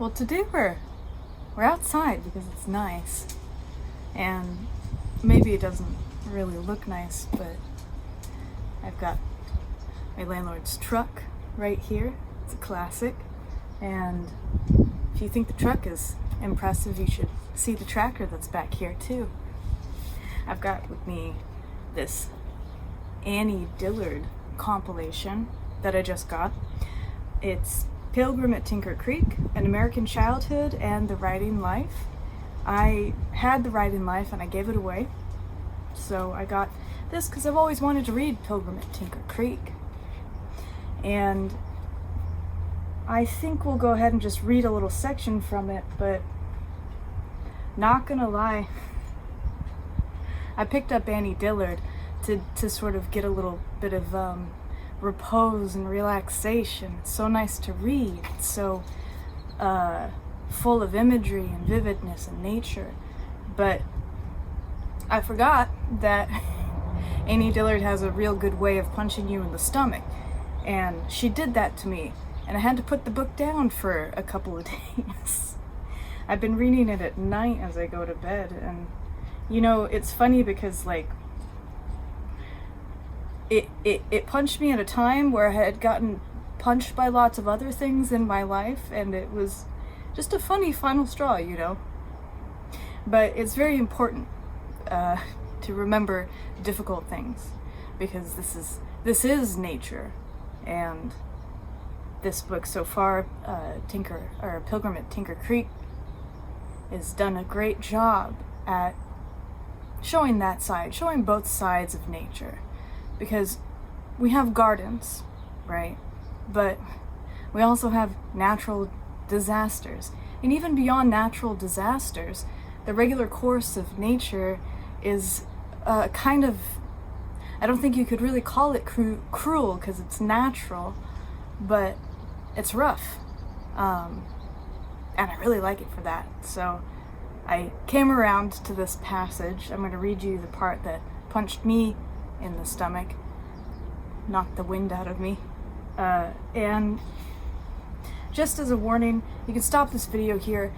Well, today we're outside because it's nice, and maybe it doesn't really look nice, but I've got my landlord's truck right here. It's a classic, and if you think the truck is impressive, you should see the tractor that's back here too. I've got with me this Annie Dillard compilation that I just got. It's Pilgrim at Tinker Creek, An American Childhood, and The Writing Life. I had The Writing Life and I gave it away, so I got this because I've always wanted to read Pilgrim at Tinker Creek. And I think we'll go ahead and just read a little section from it, but not gonna lie, I picked up Annie Dillard to sort of get a little bit of repose and relaxation. It's so nice to read. It's so full of imagery and vividness and nature. But I forgot that Annie Dillard has a real good way of punching you in the stomach. And she did that to me. And I had to put the book down for a couple of days. I've been reading it at night as I go to bed. And, you know, it's funny because, like, it punched me at a time where I had gotten punched by lots of other things in my life, and it was just a funny final straw, you know. But it's very important to remember difficult things, because this is nature, and this book so far, Pilgrim at Tinker Creek, has done a great job at showing that side, showing both sides of nature. Because we have gardens, right? But we also have natural disasters. And even beyond natural disasters, the regular course of nature is kind of, I don't think you could really call it cruel because it's natural, but it's rough. And I really like it for that. So I came around to this passage. I'm going to read you the part that punched me in the stomach, knocked the wind out of me, and just as a warning, you can stop this video here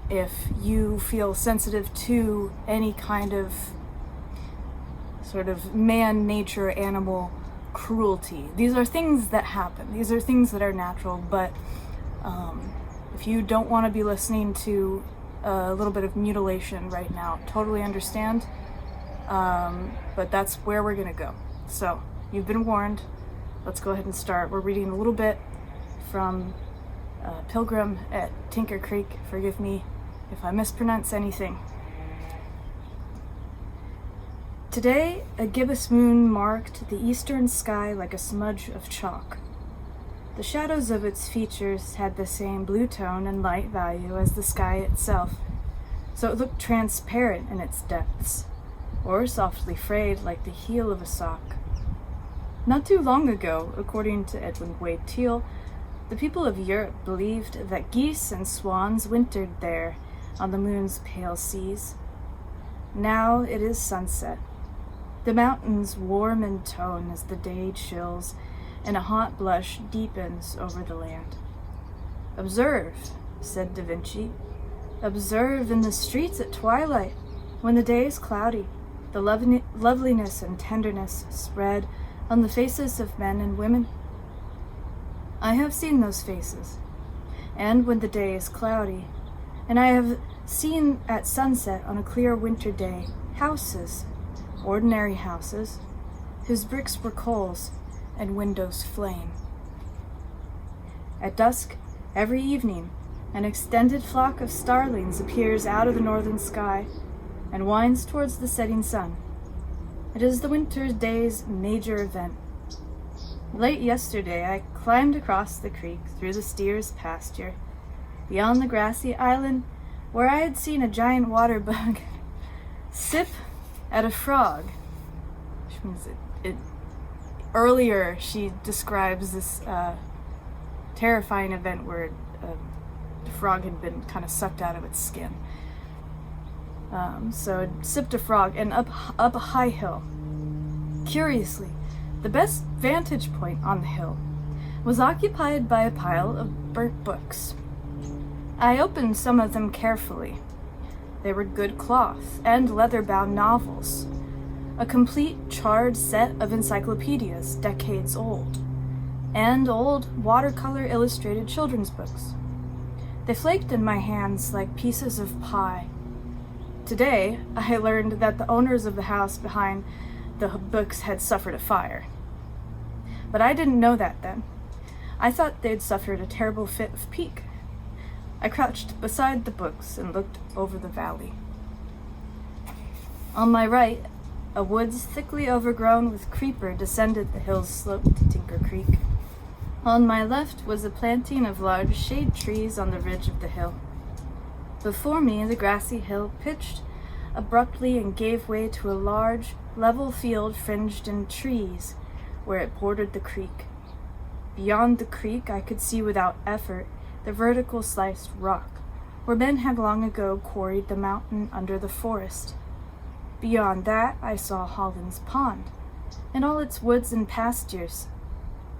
if you feel sensitive to any kind of sort of man-nature animal cruelty. These are things that happen. These are things that are natural, but if you don't want to be listening to a little bit of mutilation right now, totally understand. But that's where we're gonna go. So, you've been warned. Let's go ahead and start. We're reading a little bit from Pilgrim at Tinker Creek. Forgive me if I mispronounce anything. Today, a gibbous moon marked the eastern sky like a smudge of chalk. The shadows of its features had the same blue tone and light value as the sky itself, so it looked transparent in its depths, or softly frayed like the heel of a sock. Not too long ago, according to Edwin Wade Teal, the people of Europe believed that geese and swans wintered there on the moon's pale seas. Now it is sunset. The mountains warm in tone as the day chills, and a hot blush deepens over the land. "Observe," said Da Vinci. "Observe in the streets at twilight, when the day is cloudy, the loveliness and tenderness spread on the faces of men and women. I have seen those faces, and when the day is cloudy, and I have seen at sunset on a clear winter day houses, ordinary houses, whose bricks were coals and windows flame. At dusk, every evening, an extended flock of starlings appears out of the northern sky and winds towards the setting sun. It is the winter day's major event. Late yesterday, I climbed across the creek through the steers' pasture, beyond the grassy island where I had seen a giant water bug sip at a frog," which means earlier she describes this terrifying event where the frog had been kind of sucked out of its skin. So it sipped a frog, and up a high hill. Curiously, the best vantage point on the hill was occupied by a pile of burnt books. I opened some of them carefully. They were good cloth and leather-bound novels, a complete charred set of encyclopedias decades old, and old watercolor illustrated children's books. They flaked in my hands like pieces of pie. Today, I learned that the owners of the house behind the books had suffered a fire. But I didn't know that then. I thought they'd suffered a terrible fit of pique. I crouched beside the books and looked over the valley. On my right, a woods thickly overgrown with creeper descended the hill's slope to Tinker Creek. On my left was a planting of large shade trees on the ridge of the hill. Before me, the grassy hill pitched abruptly and gave way to a large, level field fringed in trees where it bordered the creek. Beyond the creek, I could see without effort the vertical sliced rock, where men had long ago quarried the mountain under the forest. Beyond that, I saw Holland's Pond, and all its woods and pastures.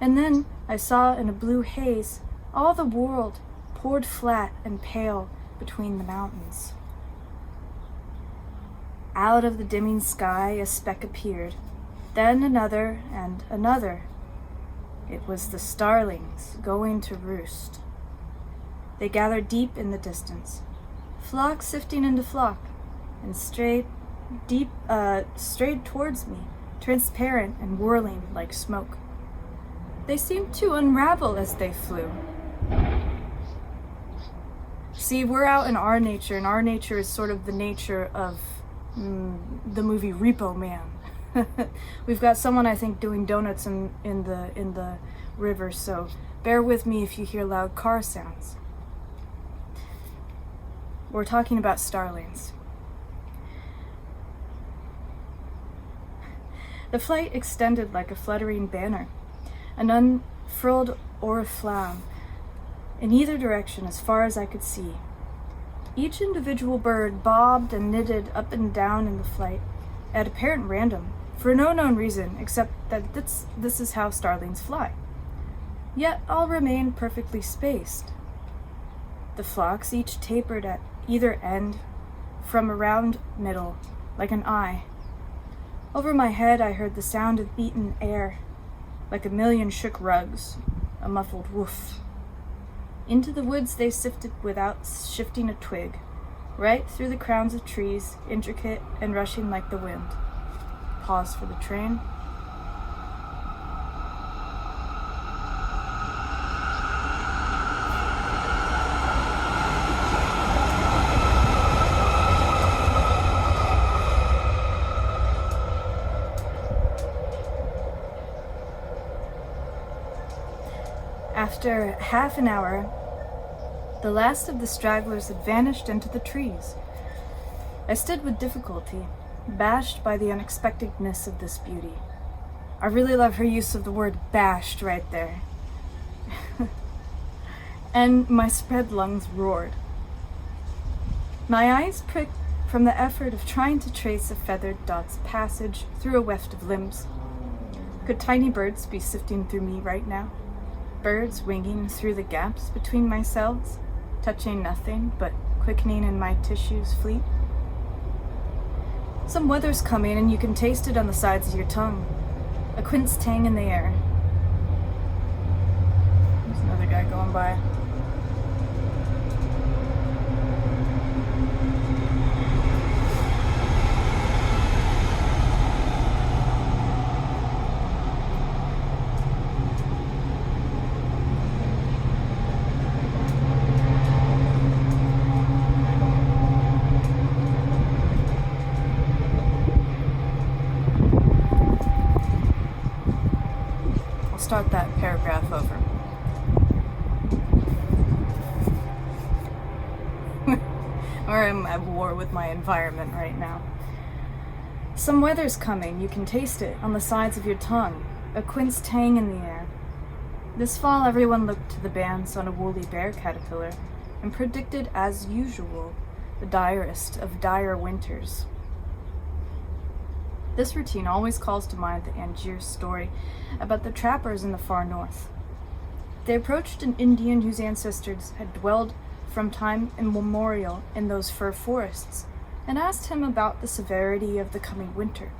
And then I saw in a blue haze all the world poured flat and pale between the mountains. Out of the dimming sky a speck appeared, then another and another. It was the starlings going to roost. They gathered deep in the distance, flock sifting into flock, and strayed towards me, transparent and whirling like smoke. They seemed to unravel as they flew. See, we're out in our nature, and our nature is sort of the nature of the movie Repo Man. We've got someone, I think, doing donuts in the river, so bear with me if you hear loud car sounds. We're talking about starlings. The flight extended like a fluttering banner, an unfurled oriflamme in either direction as far as I could see. Each individual bird bobbed and knitted up and down in the flight at apparent random, for no known reason except that this is how starlings fly. Yet all remained perfectly spaced. The flocks each tapered at either end from a round middle, like an eye. Over my head I heard the sound of beaten air, like a million shook rugs, a muffled woof. Into the woods they sifted without shifting a twig, right through the crowns of trees, intricate and rushing like the wind. Pause for the train. After half an hour, the last of the stragglers had vanished into the trees. I stood with difficulty, bashed by the unexpectedness of this beauty. I really love her use of the word bashed right there. And my spread lungs roared. My eyes pricked from the effort of trying to trace a feathered dot's passage through a weft of limbs. Could tiny birds be sifting through me right now? Birds winging through the gaps between my cells, touching nothing but quickening in my tissues fleet? Some weather's coming and you can taste it on the sides of your tongue. A quince tang in the air. There's another guy going by. Start that paragraph over. Or I'm at war with my environment right now. Some weather's coming, you can taste it on the sides of your tongue, a quince tang in the air. This fall everyone looked to the bands on a woolly bear caterpillar and predicted as usual the direst of dire winters. This routine always calls to mind the Angier story about the trappers in the far north. They approached an Indian whose ancestors had dwelled from time immemorial in those fir forests, and asked him about the severity of the coming winter.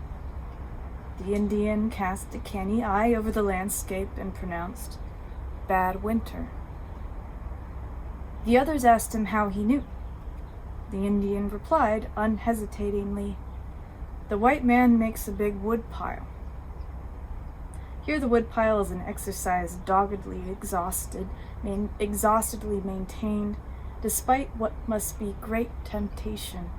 The Indian cast a canny eye over the landscape and pronounced, "Bad winter." The others asked him how he knew. The Indian replied unhesitatingly, "The white man makes a big wood pile." Here the wood pile is an exercise doggedly exhaustedly maintained, despite what must be great temptation.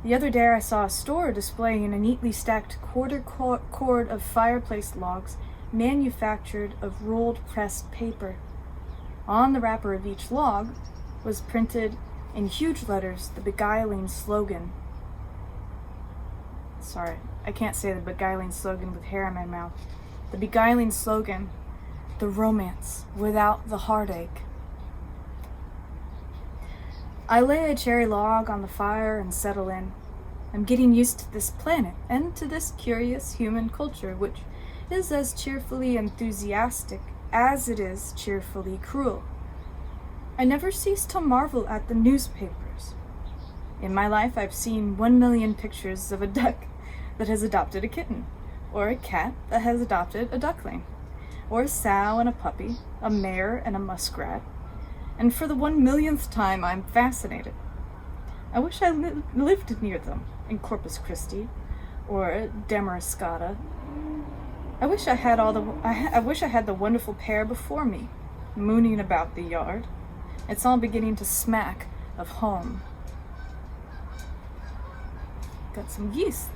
The other day I saw a store displaying a neatly stacked quarter cord of fireplace logs manufactured of rolled pressed paper. On the wrapper of each log was printed in huge letters the beguiling slogan. Sorry, I can't say the beguiling slogan with hair in my mouth. The beguiling slogan, "The romance without the heartache." I lay a cherry log on the fire and settle in. I'm getting used to this planet and to this curious human culture, which is as cheerfully enthusiastic as it is cheerfully cruel. I never cease to marvel at the newspapers. In my life, I've seen 1,000,000 pictures of a duck that has adopted a kitten, or a cat that has adopted a duckling, or a sow and a puppy, a mare and a muskrat, and for the 1,000,000th time I'm fascinated. I wish I lived near them in Corpus Christi or Damariscotta. I wish I had the wonderful pair before me, mooning about the yard. It's all beginning to smack of home. Got some geese.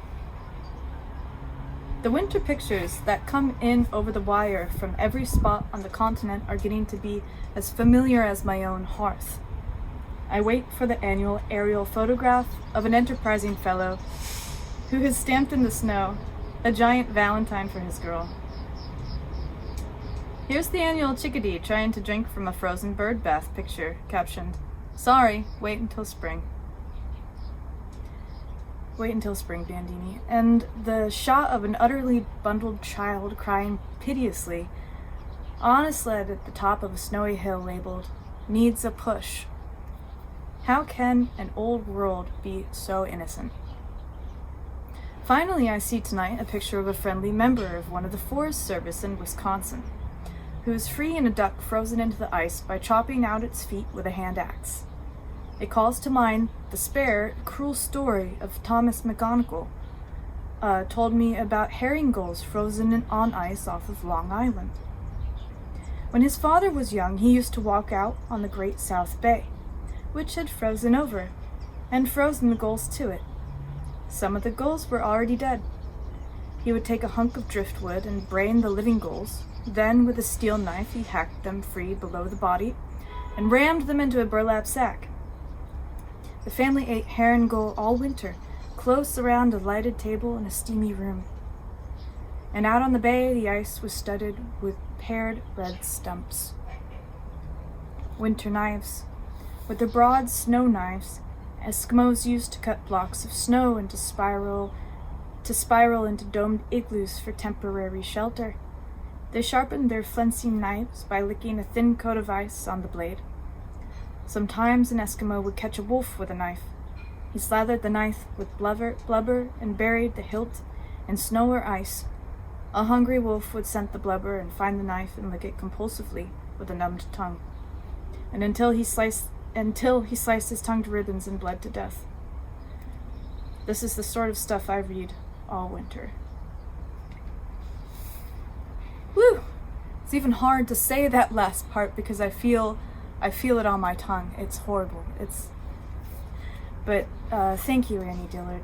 The winter pictures that come in over the wire from every spot on the continent are getting to be as familiar as my own hearth. I wait for the annual aerial photograph of an enterprising fellow who has stamped in the snow a giant valentine for his girl. Here's the annual chickadee trying to drink from a frozen bird bath picture, captioned, "Sorry, wait until spring." Wait until spring, Bandini. And the shot of an utterly bundled child crying piteously on a sled at the top of a snowy hill labeled, "Needs a push." How can an old world be so innocent? Finally, I see tonight a picture of a friendly member of one of the Forest Service in Wisconsin, who is freeing a duck frozen into the ice by chopping out its feet with a hand axe. It calls to mind the spare, cruel story of Thomas McGonagall told me about herring gulls frozen on ice off of Long Island. When his father was young, he used to walk out on the Great South Bay, which had frozen over, and frozen the gulls to it. Some of the gulls were already dead. He would take a hunk of driftwood and brain the living gulls. Then, with a steel knife, he hacked them free below the body and rammed them into a burlap sack. The family ate herring gull all winter, close around a lighted table in a steamy room. And out on the bay, the ice was studded with pared red stumps. Winter knives. With their broad snow knives, Eskimos used to cut blocks of snow into spiral into domed igloos for temporary shelter. They sharpened their flensing knives by licking a thin coat of ice on the blade. Sometimes an Eskimo would catch a wolf with a knife. He slathered the knife with blubber and buried the hilt in snow or ice. A hungry wolf would scent the blubber and find the knife and lick it compulsively with a numbed tongue, and until he sliced his tongue to ribbons and bled to death. This is the sort of stuff I read all winter. Woo! It's even hard to say that last part because I feel it on my tongue. It's horrible. But thank you, Annie Dillard.